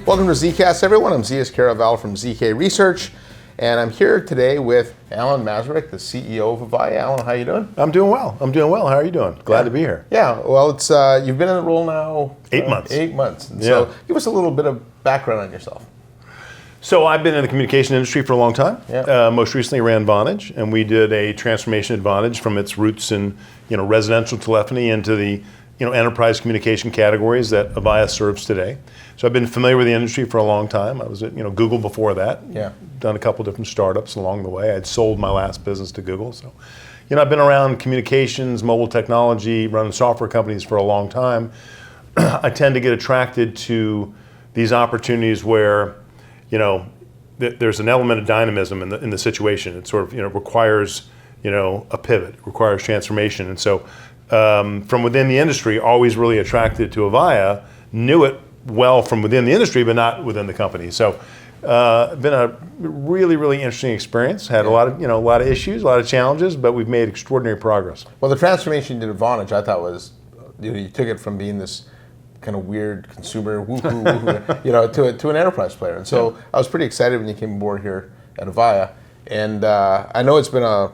Welcome to ZKast, everyone. I'm Zias Caraval from ZK Research, and I'm here today with Alan Masarek, the CEO of Avaya. Alan, how you doing? I'm doing well. How are you doing? Glad to be here. Yeah, well, it's you've been in the role now 8 months. 8 months. And so give us a little bit of background on yourself. So I've been in the communication industry for a long time. Yeah. Most recently ran Vonage, and we did a transformation at Vonage from its roots in residential telephony into the enterprise communication categories that Avaya serves today. So I've been familiar with the industry for a long time. I was at Google before that. Yeah. Done a couple different startups along the way. I'd sold my last business to Google. So I've been around communications, mobile technology, running software companies for a long time. I tend to get attracted to these opportunities where there's an element of dynamism in the situation. It sort of requires a pivot, requires transformation, and so from within the industry, always really attracted to Avaya. Knew it well from within the industry, but not within the company. So been a really, really interesting experience. Had a lot of issues, a lot of challenges, but we've made extraordinary progress. Well, the transformation you did at Vonage, I thought was, you took it from being this kind of weird consumer woohoo, to an enterprise player. And so I was pretty excited when you came aboard here at Avaya. And I know it's been a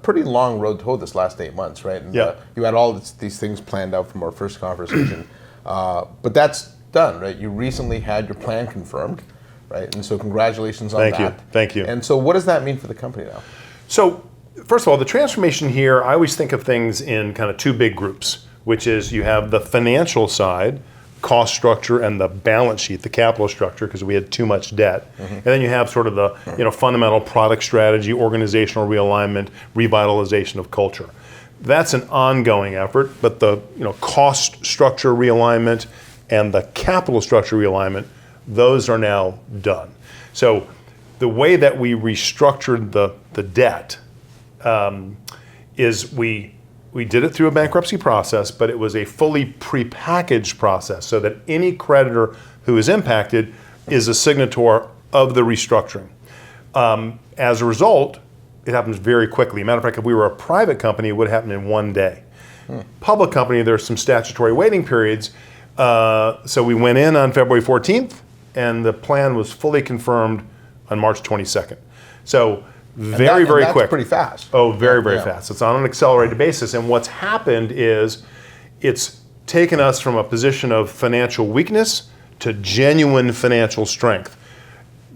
pretty long road to hoe this last 8 months, right? And, you had all these things planned out from our first conversation. But that's done, right? You recently had your plan confirmed, right? And so congratulations on that. Thank you. And so what does that mean for the company now? So first of all, the transformation here, I always think of things in kind of two big groups, which is you have the financial side, cost structure, and the balance sheet, the capital structure, because we had too much debt. And then you have sort of the fundamental product strategy, organizational realignment, revitalization of culture. That's an ongoing effort, but the cost structure realignment and the capital structure realignment, those are now done. So the way that we restructured the debt is we did it through a bankruptcy process, but it was a fully prepackaged process so that any creditor who is impacted is a signator of the restructuring. As a result, it happens very quickly. Matter of fact, if we were a private company, it would happen in one day. Public company, there's some statutory waiting periods. So we went in on February 14th, and the plan was fully confirmed on March 22nd. So very quick. That's pretty fast. Oh, very fast. It's on an accelerated basis. And what's happened is it's taken us from a position of financial weakness to genuine financial strength.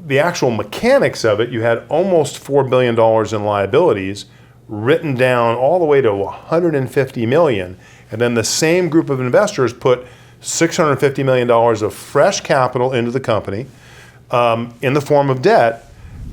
The actual mechanics of it, you had almost $4 billion in liabilities written down all the way to $150 million. And then the same group of investors put $650 million of fresh capital into the company in the form of debt.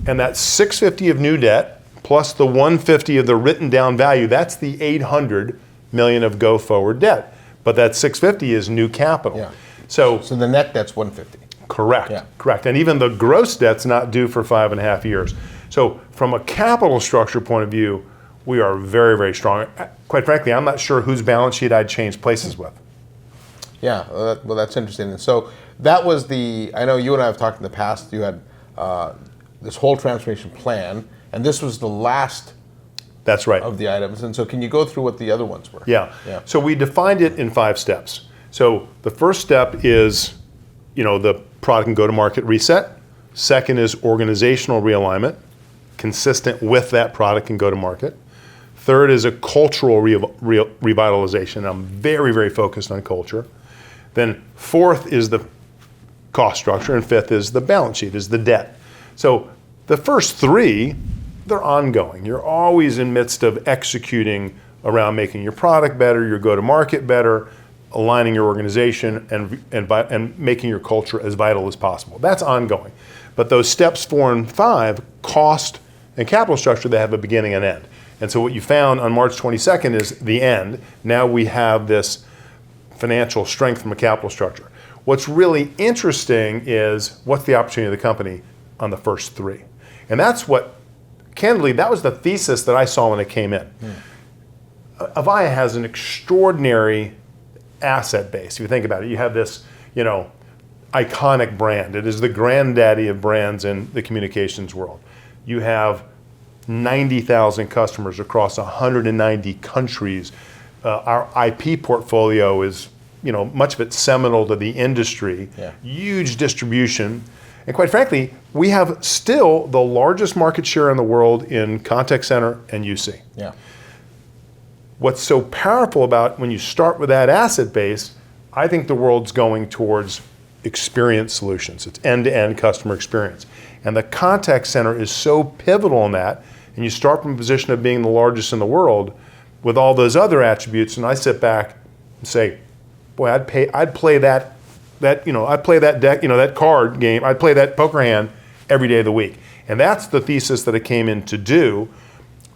And that $650 of new debt plus the $150 of the written down value, that's the $800 million of go forward debt. But that $650 is new capital. Yeah. So the net debt's $150. Correct. Yeah. Correct. And even the gross debt's not due for 5.5 years. So from a capital structure point of view, we are very, very strong. Quite frankly, I'm not sure whose balance sheet I'd change places with. Yeah, well, that's interesting. And so that was I know you and I have talked in the past, you had this whole transformation plan, and this was the last That's right. of the items. And so can you go through what the other ones were? Yeah. So we defined it in 5 steps. So the first step is, the product and go-to-market reset. Second is organizational realignment, consistent with that product and go-to-market. Third is a cultural revitalization. I'm very, very focused on culture. Then fourth is the cost structure, and fifth is the balance sheet, is the debt. So the first 3, they're ongoing. You're always in midst of executing around making your product better, your go-to-market better, aligning your organization, and making your culture as vital as possible. That's ongoing. But those steps 4 and 5, cost and capital structure, they have a beginning and end. And so what you found on March 22nd is the end. Now we have this financial strength from a capital structure. What's really interesting is what's the opportunity of the company on the first 3. And that's what, candidly, that was the thesis that I saw when it came in. Avaya has an extraordinary asset base. If you think about it, you have this, iconic brand. It is the granddaddy of brands in the communications world. You have 90,000 customers across 190 countries. Our IP portfolio is much of it seminal to the industry, huge distribution. And quite frankly, we have still the largest market share in the world in contact center and UC. Yeah. What's so powerful about when you start with that asset base, I think the world's going towards experience solutions. It's end-to-end customer experience. And the contact center is so pivotal in that. And you start from a position of being the largest in the world with all those other attributes. And I sit back and say, boy, I'd play that deck, that card game, I'd play that poker hand every day of the week. And that's the thesis that it came in to do.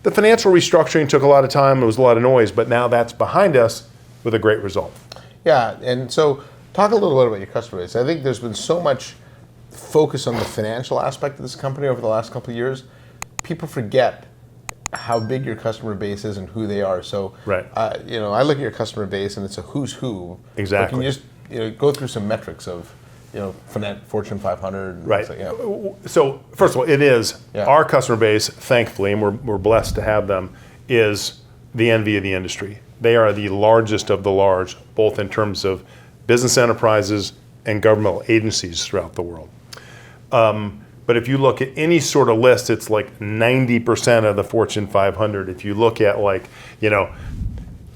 The financial restructuring took a lot of time, there was a lot of noise, but now that's behind us with a great result. Yeah, and so talk a little bit about your customer base. I think there's been so much focus on the financial aspect of this company over the last couple of years. People forget how big your customer base is and who they are. So, right. I look at your customer base and it's a who's who. Exactly. But can you just go through some metrics of, Fortune 500? And right. Like, So first of all, it is our customer base, thankfully, and we're blessed to have them, is the envy of the industry. They are the largest of the large, both in terms of business enterprises and governmental agencies throughout the world. But if you look at any sort of list, it's like 90% of the Fortune 500. If you look at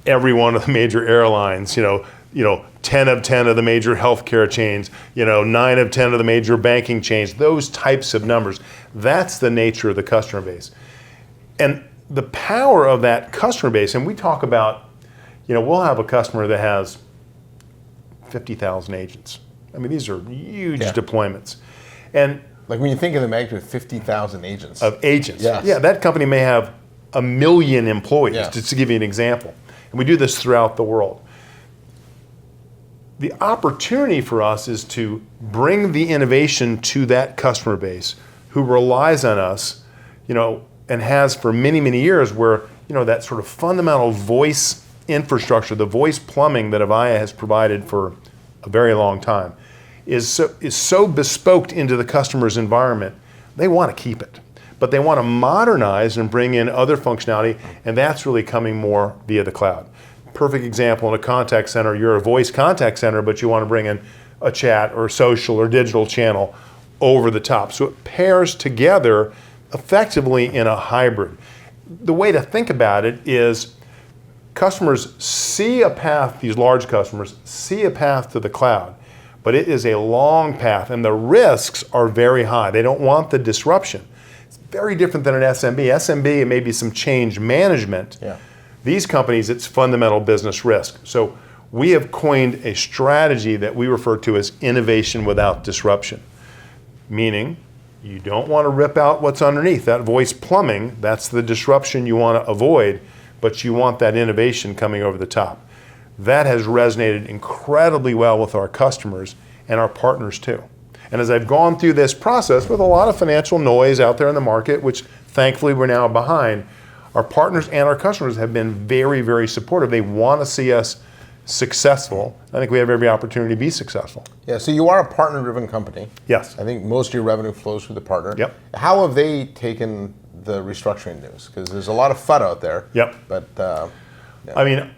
every one of the major airlines, 10 of 10 of the major healthcare chains, 9 of 10 of the major banking chains, those types of numbers, that's the nature of the customer base. And the power of that customer base, and we talk about, we'll have a customer that has 50,000 agents. I mean, these are huge deployments. And like when you think of the magnitude of 50,000 agents. Of agents. Yes. Yeah, that company may have 1 million employees, just to give you an example. And we do this throughout the world. The opportunity for us is to bring the innovation to that customer base who relies on us, and has for many, many years where, that sort of fundamental voice infrastructure, the voice plumbing that Avaya has provided for a very long time, is so bespoke into the customer's environment, they want to keep it. But they want to modernize and bring in other functionality, and that's really coming more via the cloud. Perfect example in a contact center, you're a voice contact center, but you want to bring in a chat or social or digital channel over the top. So it pairs together effectively in a hybrid. The way to think about it is customers see a path, these large customers see a path to the cloud. But it is a long path, and the risks are very high. They don't want the disruption. It's very different than an SMB. SMB, it may be some change management. Yeah. These companies, it's fundamental business risk. So we have coined a strategy that we refer to as innovation without disruption, meaning you don't want to rip out what's underneath. That voice plumbing, that's the disruption you want to avoid, but you want that innovation coming over the top. That has resonated incredibly well with our customers and our partners too. And as I've gone through this process with a lot of financial noise out there in the market, which thankfully we're now behind, our partners and our customers have been very, very supportive. They want to see us successful. I think we have every opportunity to be successful. Yeah, so you are a partner-driven company. Yes. I think most of your revenue flows through the partner. Yep. How have they taken the restructuring news? Because there's a lot of FUD out there. Yep. But I mean,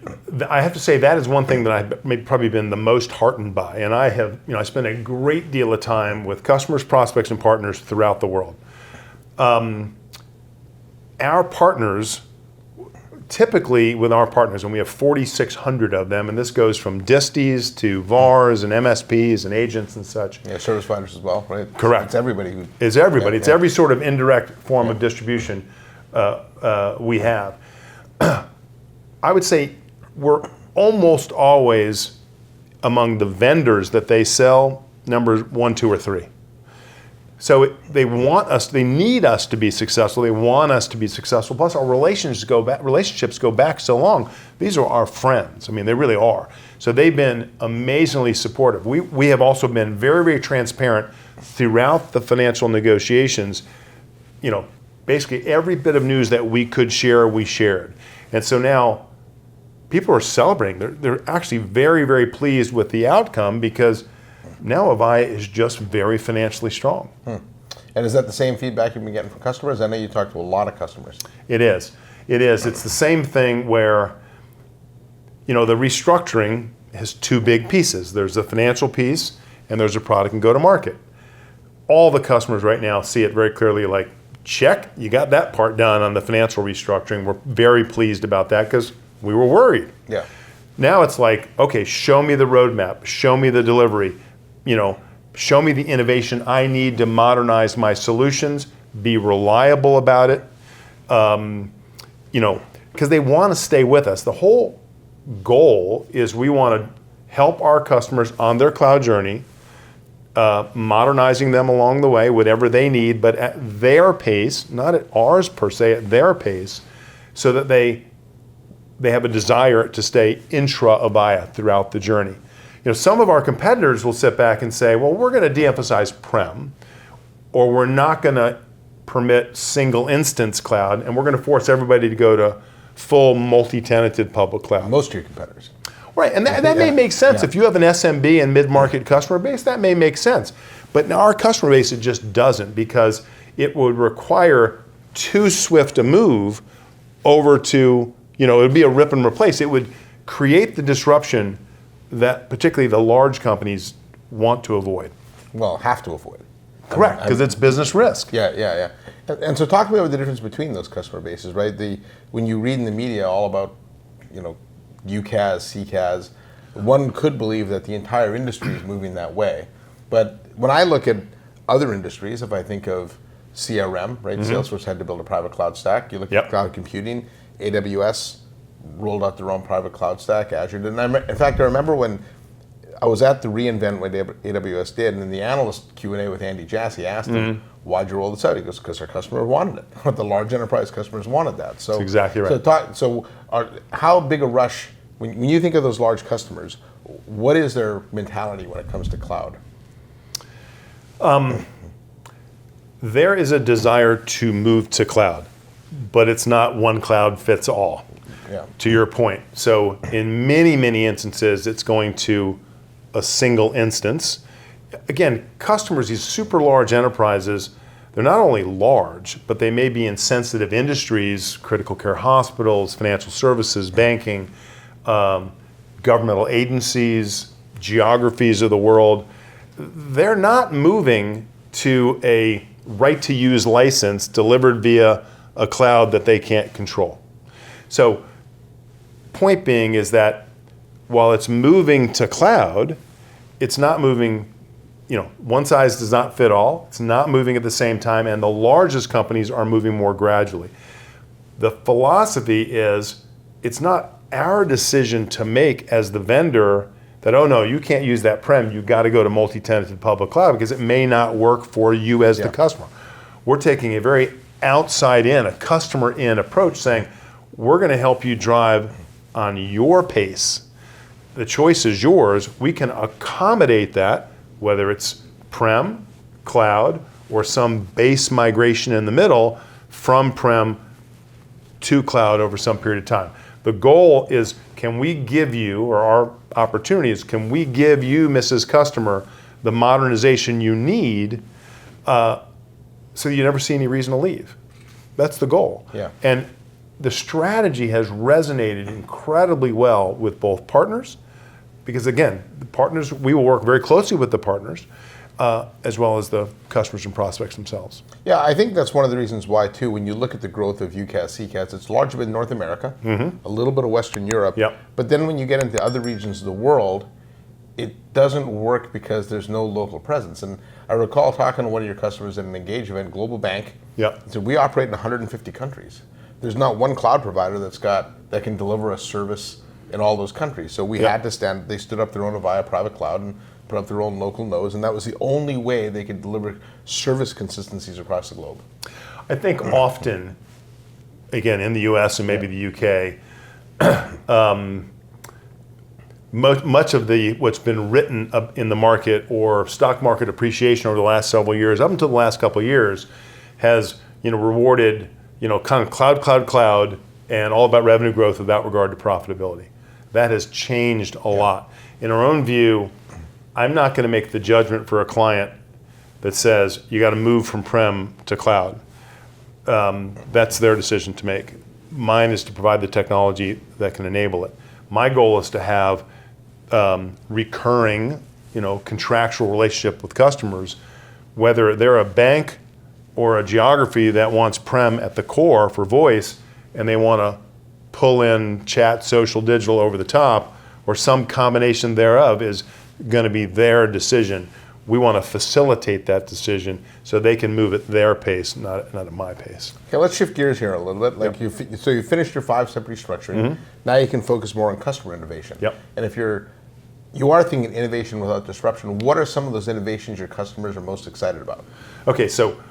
I have to say that is one thing that I've probably been the most heartened by. And I have, I spend a great deal of time with customers, prospects, and partners throughout the world. Our partners, typically with our partners, and we have 4,600 of them, and this goes from disties to VARs and MSPs and agents and such. Yeah, service providers as well, right? Correct. It's everybody. It's everybody. It's every sort of indirect form of distribution we have. I would say we're almost always among the vendors that they sell, numbers 1, 2, or 3. So they need us to be successful. They want us to be successful. Plus, our relationships go back so long. These are our friends. I mean, they really are. So they've been amazingly supportive. We have also been very, very transparent throughout the financial negotiations. Basically every bit of news that we could share, we shared. And so now people are celebrating. They're actually very, very pleased with the outcome because now Avaya is just very financially strong. And is that the same feedback you've been getting from customers? I know you talk to a lot of customers. It is. It's the same thing where, the restructuring has two big pieces. There's the financial piece and there's a product and go to market. All the customers right now see it very clearly, like, check, you got that part done on the financial restructuring. We're very pleased about that because we were worried. Yeah. Now it's like, okay, show me the roadmap, show me the delivery, show me the innovation I need to modernize my solutions, be reliable about it, because they want to stay with us. The whole goal is we want to help our customers on their cloud journey, modernizing them along the way, whatever they need, but at their pace, not at ours per se, at their pace, so that they have a desire to stay intra-Avaya throughout the journey. Some of our competitors will sit back and say, well, we're going to de-emphasize prem, or we're not going to permit single instance cloud, and we're going to force everybody to go to full multi-tenanted public cloud. Most of your competitors. Right, and that may make sense. If you have an SMB and mid-market customer base, that may make sense. But in our customer base, it just doesn't, because it would require too swift a move over to, it would be a rip and replace. It would create the disruption that particularly the large companies want to avoid. Well, have to avoid. Correct, because it's business risk. Yeah. And so talk to me about the difference between those customer bases, right? When you read in the media all about, UCaaS, CCaaS, one could believe that the entire industry is moving that way. But when I look at other industries, if I think of CRM, right? Mm-hmm. Salesforce had to build a private cloud stack. You look at cloud computing, AWS rolled out their own private cloud stack, Azure did. And in fact, I remember when I was at the reInvent when AWS did, and in the analyst Q&A with Andy Jassy asked him, why'd you roll this out? He goes, because our customer wanted it. The large enterprise customers wanted that. So, that's exactly right. How big a rush, when you think of those large customers, what is their mentality when it comes to cloud? There is a desire to move to cloud, but it's not one cloud fits all, to your point. So in many, many instances, it's going to a single instance. Again, customers, these super large enterprises, they're not only large, but they may be in sensitive industries, critical care hospitals, financial services, banking, governmental agencies, geographies of the world. They're not moving to a right-to-use license delivered via a cloud that they can't control. So, point being is that while it's moving to cloud, it's not moving, one size does not fit all. It's not moving at the same time, and the largest companies are moving more gradually. The philosophy is it's not our decision to make as the vendor that, oh no, you can't use that prem, you've got to go to multi-tenanted public cloud because it may not work for you as the customer. We're taking a very outside in, a customer in approach saying, we're going to help you drive on your pace. The choice is yours. We can accommodate that, whether it's prem, cloud, or some base migration in the middle from prem to cloud over some period of time. The goal is, can we give you, or our opportunity is, can we give you, Mrs. Customer, the modernization you need so you never see any reason to leave? That's the goal. Yeah. And the strategy has resonated incredibly well with both partners, because again, the partners, we will work very closely with the partners, as well as the customers and prospects themselves. Yeah, I think that's one of the reasons why, too, when you look at the growth of UCaaS, CCaaS, it's largely in North America, a little bit of Western Europe, but then when you get into other regions of the world, it doesn't work because there's no local presence. And I recall talking to one of your customers at an Engage event, Global Bank. So we operate in 150 countries. There's not one cloud provider that can deliver a service in all those countries. So we had to they stood up their own Avaya private cloud and put up their own local nodes, and that was the only way they could deliver service consistencies across the globe. I think often, again, in the US and maybe the UK, much of what's been written up in the market or stock market appreciation over the last several years, up until the last couple of years, has rewarded kind of cloud, and all about revenue growth without regard to profitability. That has changed a lot. In our own view, I'm not going to make the judgment for a client that says you got to move from prem to cloud. That's their decision to make. Mine is to provide the technology that can enable it. My goal is to have recurring, contractual relationship with customers, whether they're a bank or a geography that wants prem at the core for voice, and they want to pull in chat, social, digital over the top, or some combination thereof is going to be their decision. We want to facilitate that decision so they can move at their pace, not at my pace. Okay, let's shift gears here a little bit. Like so you finished your 5-step restructuring. Now you can focus more on customer innovation. Yep. And if you are thinking innovation without disruption, what are some of those innovations your customers are most excited about? Okay, so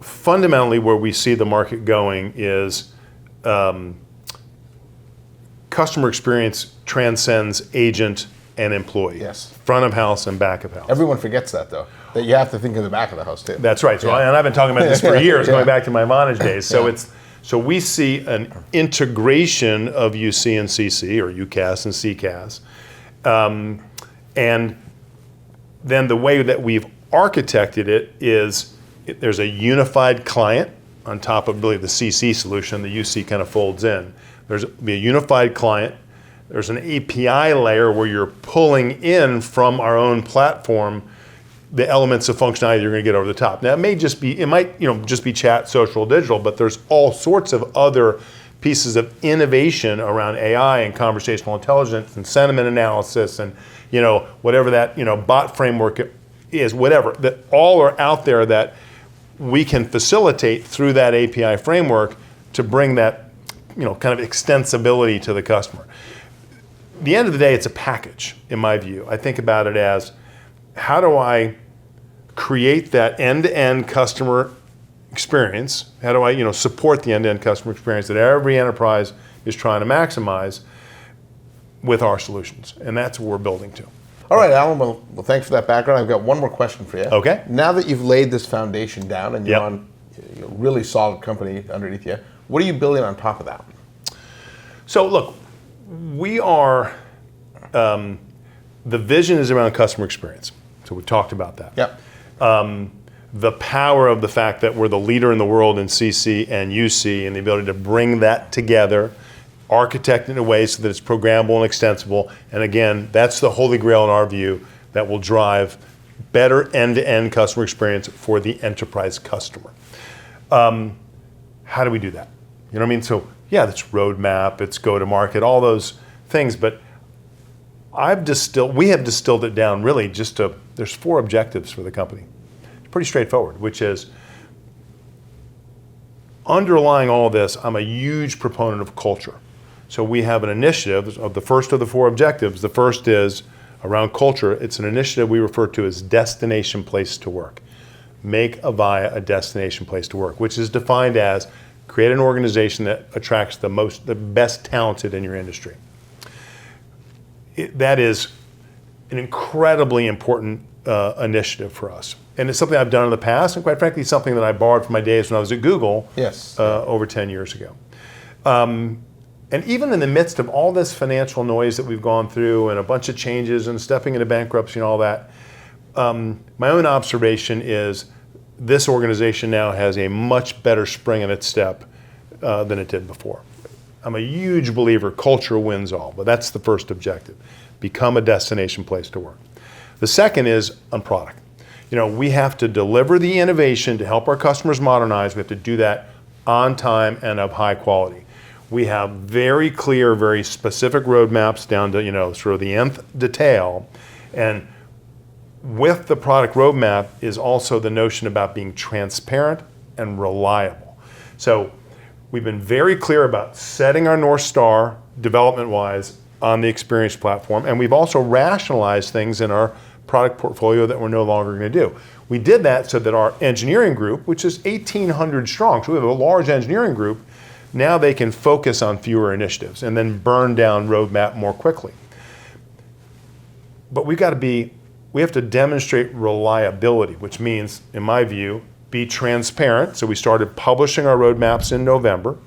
fundamentally where we see the market going is customer experience transcends agent and employee. Yes. Front of house and back of house. Everyone forgets that, though, that you have to think in the back of the house, too. That's right. So and I've been talking about this for years, going back to my Vonage days. So so we see an integration of UC and CC, or UCaaS and CCaaS. And then the way that we've architected it is there's a unified client on top of really the CC solution. The UC kind of folds in. There's a unified client. There's an API layer where you're pulling in from our own platform the elements of functionality you're going to get over the top. Now it might just be chat, social, digital, but there's all sorts of other pieces of innovation around AI and conversational intelligence and sentiment analysis and whatever that bot framework is, whatever, that all are out there that we can facilitate through that API framework to bring that kind of extensibility to the customer. At the end of the day, it's a package, in my view. I think about it as, how do I create that end-to-end customer experience? How do I support the end-to-end customer experience that every enterprise is trying to maximize with our solutions? And that's what we're building to. All right, Alan, well, thanks for that background. I've got one more question for you. Okay. Now that you've laid this foundation down and you're on a really solid company underneath you, what are you building on top of that? So look, we are, the vision is around customer experience. So we talked about that. Yep. The power of the fact that we're the leader in the world in CC and UC and the ability to bring that together, architect it in a way so that it's programmable and extensible. And again, that's the holy grail in our view that will drive better end-to-end customer experience for the enterprise customer. How do we do that? You know what I mean? So yeah, it's roadmap, it's go-to-market, all those things, but we have distilled it down really just to, there's 4 objectives for the company. It's pretty straightforward, which is underlying all this, I'm a huge proponent of culture. So we have an initiative of the first of the 4 objectives. The first is around culture. It's an initiative we refer to as destination place to work. Make Avaya a destination place to work, which is defined as create an organization that attracts the best talented in your industry. That is an incredibly important initiative for us. And it's something I've done in the past, and quite frankly, something that I borrowed from my days when I was at Google over 10 years ago. And even in the midst of all this financial noise that we've gone through and a bunch of changes and stepping into bankruptcy and all that, my own observation is this organization now has a much better spring in its step than it did before. I'm a huge believer culture wins all, but that's the first objective. Become a destination place to work. The second is on product. We have to deliver the innovation to help our customers modernize. We have to do that on time and of high quality. We have very clear, very specific roadmaps down to sort of the nth detail. And with the product roadmap is also the notion about being transparent and reliable. So we've been very clear about setting our North Star development-wise on the experience platform, and we've also rationalized things in our product portfolio that we're no longer going to do. We did that so that our engineering group, which is 1,800 strong, so we have a large engineering group, now they can focus on fewer initiatives and then burn down roadmap more quickly. But we have to demonstrate reliability, which means, in my view, be transparent. So we started publishing our roadmaps in November,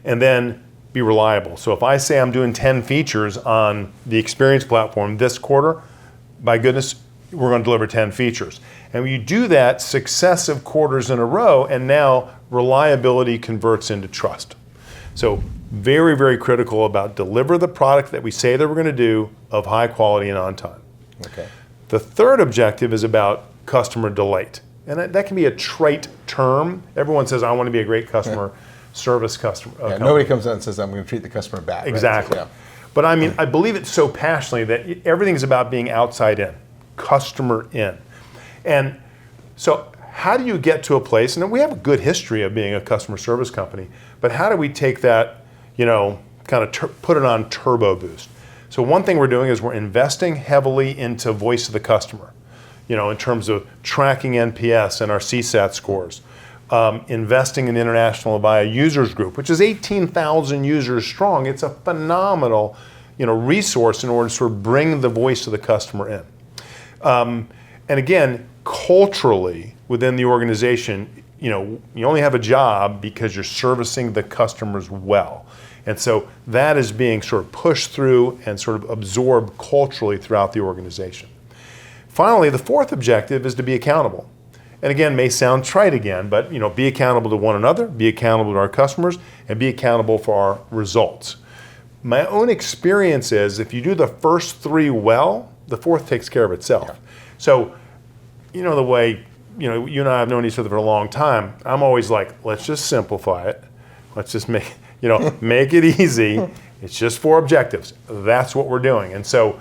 and then be reliable. So if I say I'm doing 10 features on the experience platform this quarter, by goodness, we're going to deliver 10 features. And when you do that successive quarters in a row, and now reliability converts into trust. So Very, very critical about deliver the product that we say that we're going to do of high quality and on time. Okay. The third objective is about customer delight. And that can be a trite term. Everyone says, I want to be a great customer service customer. Nobody comes in and says, I'm going to treat the customer bad. Exactly. Right? But I mean, I believe it so passionately that everything's about being outside in, customer in. And so how do you get to a place, and we have a good history of being a customer service company, but how do we take that, kind of put it on turbo boost? So one thing we're doing is we're investing heavily into voice of the customer, in terms of tracking NPS and our CSAT scores, investing in International Avaya Users Group, which is 18,000 users strong. It's a phenomenal, resource in order to sort of bring the voice of the customer in. And again, culturally within the organization, you only have a job because you're servicing the customers well. And so that is being sort of pushed through and sort of absorbed culturally throughout the organization. Finally, the fourth objective is to be accountable. And again, may sound trite again, but be accountable to one another, be accountable to our customers, and be accountable for our results. My own experience is if you do the first three well, the fourth takes care of itself. Yeah. So, the way, you and I have known each other for a long time, I'm always like, let's just simplify it. Let's just make it easy. It's just four objectives. That's what we're doing. And so,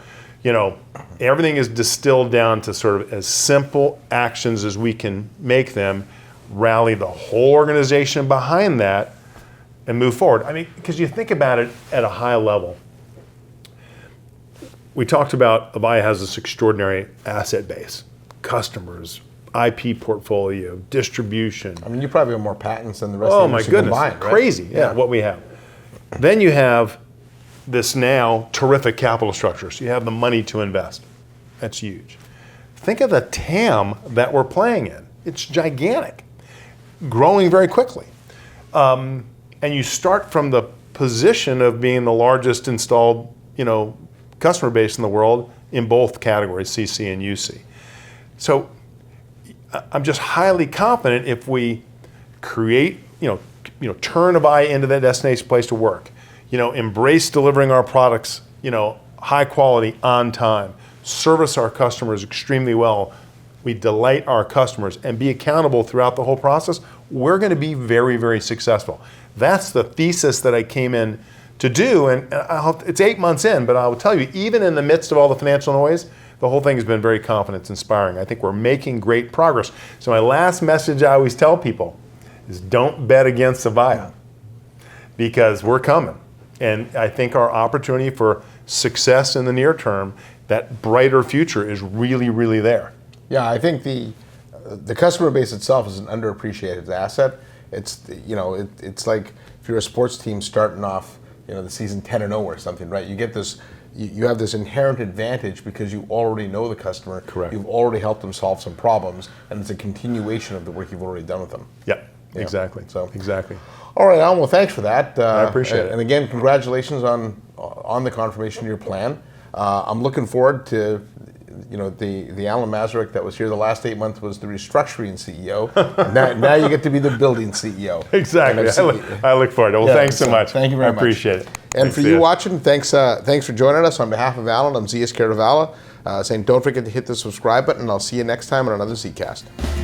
everything is distilled down to sort of as simple actions as we can make them, rally the whole organization behind that, and move forward. I mean, because you think about it at a high level. We talked about Avaya has this extraordinary asset base, customers, IP portfolio, distribution. I mean, you probably have more patents than the rest of the industry combined, right? Crazy, what we have. Then you have this now terrific capital structure. So you have the money to invest. That's huge. Think of the TAM that we're playing in. It's gigantic, growing very quickly. And you start from the position of being the largest installed, customer base in the world in both categories, CC and UC. So I'm just highly confident if we create, turn Avaya into that destination place to work, embrace delivering our products, high quality, on time, service our customers extremely well, we delight our customers and be accountable throughout the whole process, we're going to be very, very successful. That's the thesis that I came in to do, and it's 8 months in, but I will tell you, even in the midst of all the financial noise, the whole thing has been very confidence inspiring. I think we're making great progress. So my last message I always tell people is don't bet against Avaya, because we're coming. And I think our opportunity for success in the near term, that brighter future, is really, really there. Yeah, I think the customer base itself is an underappreciated asset. It's it's like if you're a sports team starting off the season 10-0 or something, right? You get this, you have this inherent advantage because you already know the customer. Correct. You've already helped them solve some problems, and it's a continuation of the work you've already done with them. Yeah, exactly. So exactly. All right, Alan. Well, thanks for that. I appreciate it. And again, congratulations on the confirmation of your plan. I'm looking forward to the Alan Masarek that was here the last 8 months was the restructuring CEO. now you get to be the building CEO. Exactly. I look forward to it. Well, thanks so much. Thank you very much. I appreciate it. And for you watching, thanks for joining us. On behalf of Alan, I'm ZKast saying don't forget to hit the subscribe button, and I'll see you next time on another ZKast.